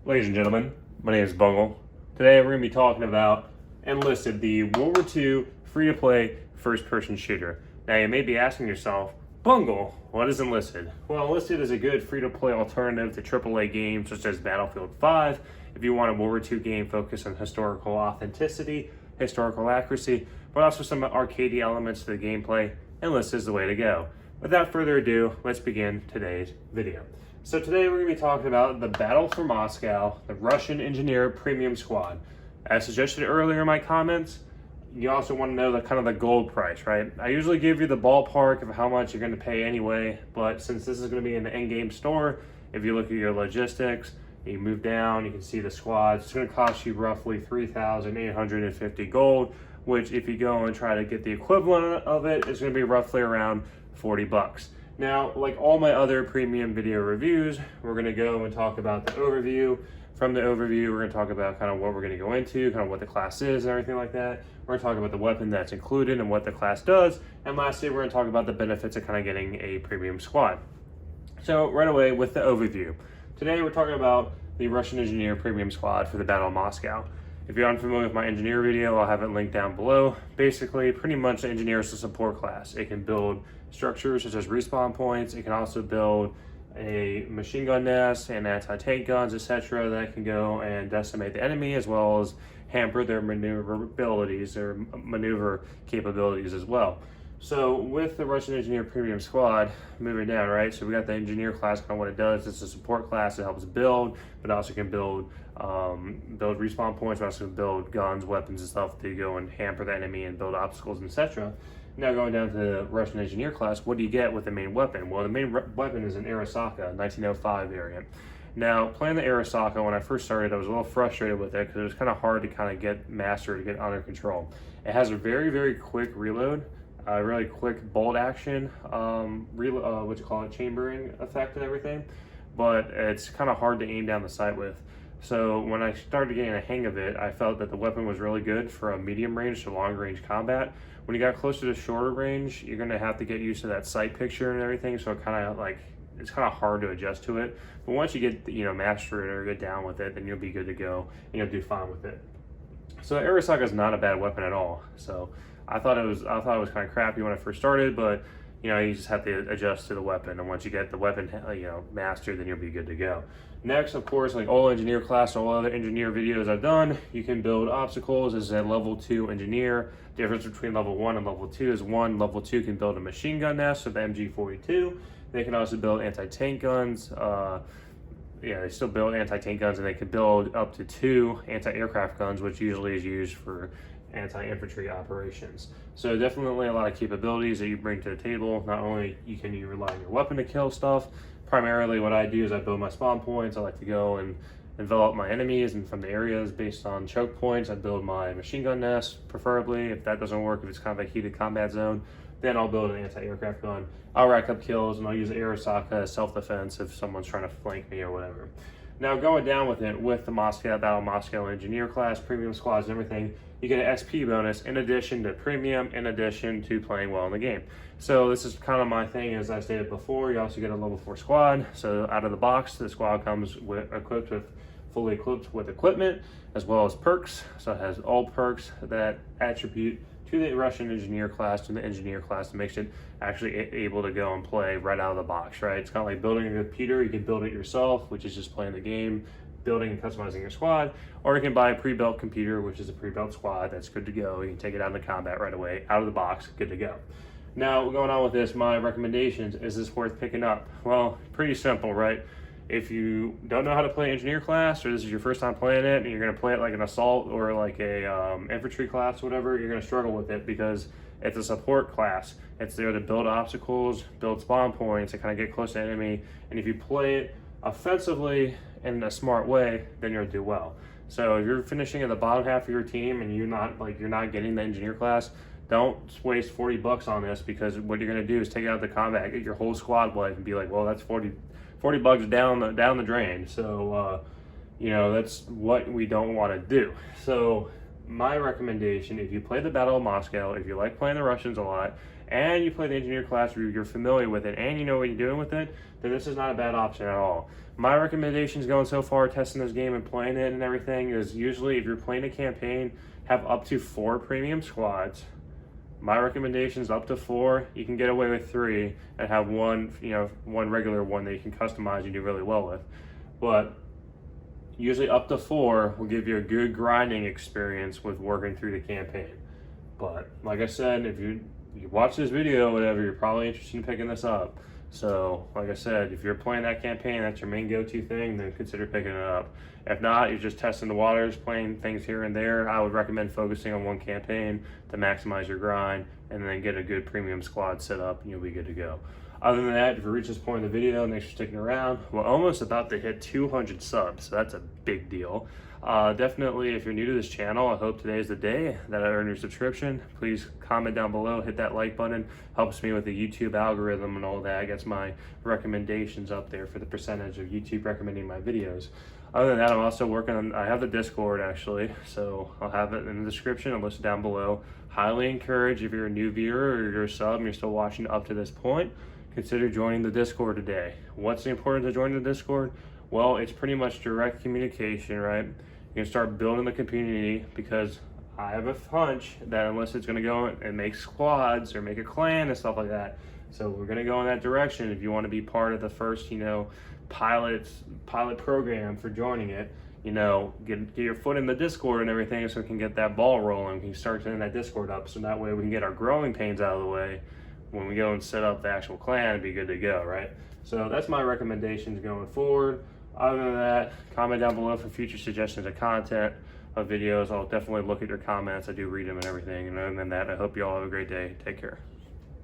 Ladies and gentlemen, my name is Bungle. Today we're going to be talking about Enlisted, the World War II free-to-play first-person shooter. Now you may be asking yourself, Bungle, what is Enlisted? Well, Enlisted is a good free-to-play alternative to AAA games such as Battlefield 5. If you want a World War II game focused on historical authenticity, historical accuracy, but also some arcadey elements to the gameplay, Enlisted is the way to go. Without further ado, let's begin today's video. So today we're going to be talking about the Battle for Moscow, the Russian Engineer Premium Squad. As suggested earlier in my comments, you also want to know the kind of the gold price, right? I usually give you the ballpark of how much you're going to pay anyway, but since this is going to be in the in-game store, if you look at your logistics, you move down, you can see the squads. It's going to cost you roughly 3,850 gold, which if you go and try to get the equivalent of it, it's going to be roughly around 40 bucks. Now, like all my other premium video reviews, we're going to go and talk about the overview. From the overview, we're going to talk about kind of what we're going to go into, kind of what the class is and everything like that. We're going to talk about the weapon that's included and what the class does. And lastly, we're going to talk about the benefits of kind of getting a premium squad. So right away with the overview. Today we're talking about the Russian Engineer Premium Squad for the Battle of Moscow. If you're unfamiliar with my engineer video, I'll have it linked down below. Basically, pretty much the engineer is a support class. It can build structures such as respawn points. It can also build a machine gun nest and anti-tank guns, etc. that can go and decimate the enemy as well as hamper their maneuverabilities or maneuver capabilities as well. So with the Russian Engineer Premium Squad, moving down, right? So we got the engineer class, kind of what it does. It's a support class that helps build, but also can build respawn points, but also build guns, weapons, and stuff to go and hamper the enemy and build obstacles, etc. Now going down to the Russian Engineer class, what do you get with the main weapon? Well, the main weapon is an Arasaka 1905 variant. Now, playing the Arasaka, when I first started, I was a little frustrated with it because it was kind of hard to kind of get mastered, to get under control. It has a very, very quick reload. Really quick bolt action, what you call it, chambering effect and everything, but it's kind of hard to aim down the sight with. So when I started getting a hang of it, I felt that the weapon was really good for a medium range to long range combat. When you got closer to shorter range, you're going to have to get used to that sight picture and everything, so it's kind of hard to adjust to it. But once you get, master it or get down with it, then you'll be good to go and you'll do fine with it. So Arasaka is not a bad weapon at all. So I thought it was kind of crappy when I first started, but you just have to adjust to the weapon, and once you get the weapon mastered, then you'll be good to go. Next, of course, like all engineer class and all other engineer videos I've done, you can build obstacles as a level 2 engineer. The difference between level 1 and level 2 is level 2 can build a machine gun nest with MG42. They can also build anti-tank guns. They still build anti-tank guns, and they can build up to 2 anti-aircraft guns, which usually is used for anti-infantry operations. So definitely a lot of capabilities that you bring to the table. Not only can you rely on your weapon to kill stuff, primarily what I do is I build my spawn points. I like to go and envelop my enemies, and from the areas based on choke points, I build my machine gun nest, preferably. If that doesn't work, if it's kind of a heated combat zone, then I'll build an anti-aircraft gun. I'll rack up kills, and I'll use Arasaka as self-defense if someone's trying to flank me or whatever. Now going down with it, with the Battle of Moscow Engineer class, premium squads and everything, you get an XP bonus in addition to premium, in addition to playing well in the game. So this is kind of my thing, as I stated before. You also get a level 4 squad. So out of the box, the squad comes fully equipped with equipment, as well as perks. So it has all perks that attribute to the Russian Engineer class, to the Engineer class, that makes it actually able to go and play right out of the box, right? It's kind of like building a computer. You can build it yourself, which is just playing the game, building and customizing your squad, or you can buy a pre-built computer, which is a pre-built squad that's good to go. You can take it out into combat right away, out of the box, good to go. Now, going on with this, my recommendations, is this worth picking up? Well, pretty simple, right? If you don't know how to play engineer class, or this is your first time playing it, and you're going to play it like an assault or like a infantry class, whatever, you're going to struggle with it because it's a support class. It's there to build obstacles, build spawn points, and kind of get close to the enemy. And if you play it offensively in a smart way, then you'll do well. So if you're finishing at the bottom half of your team and you're not getting the engineer class, don't waste 40 bucks on this, because what you're going to do is take it out the combat, get your whole squad life, and be like, well, that's 40 bucks down the drain. So that's what we don't want to do. So my recommendation, if you play the Battle of Moscow, if you like playing the Russians a lot, and you play the engineer class where you're familiar with it and you know what you're doing with it, then this is not a bad option at all. My recommendations going so far, testing this game and playing it and everything, is usually if you're playing a campaign, have up to 4 premium squads. My recommendation is up to 4. You can get away with 3 and have one regular one that you can customize and do really well with. But usually up to 4 will give you a good grinding experience with working through the campaign. But like I said, if you watch this video or whatever, you're probably interested in picking this up. So like I said, if you're playing that campaign, that's your main go-to thing, then consider picking it up. If not, you're just testing the waters, playing things here and there, I would recommend focusing on one campaign to maximize your grind and then get a good premium squad set up and you'll be good to go. Other than that, if you reach this point in the video, thanks for sticking around. We're almost about to hit 200 subs, so that's a big deal. Definitely, if you're new to this channel, I hope today is the day that I earn your subscription. Please comment down below, hit that like button. Helps me with the YouTube algorithm and all that. Gets my recommendations up there for the percentage of YouTube recommending my videos. Other than that, I'm also working on, I have the Discord actually, so I'll have it in the description. I'll list it down below. Highly encourage, if you're a new viewer or you're a sub and you're still watching up to this point, consider joining the Discord today. What's the importance of joining the Discord? Well, it's pretty much direct communication, right? You can start building the community because I have a hunch that Enlisted's going to go and make squads or make a clan and stuff like that. So we're going to go in that direction. If you want to be part of the first, pilot program for joining it, get your foot in the Discord and everything so we can get that ball rolling. We can start setting that Discord up so that way we can get our growing pains out of the way. When we go and set up the actual clan, be good to go, right? So that's my recommendations going forward. Other than that, comment down below for future suggestions of content, of videos. I'll definitely look at your comments. I do read them and everything. And other than that, I hope you all have a great day. Take care.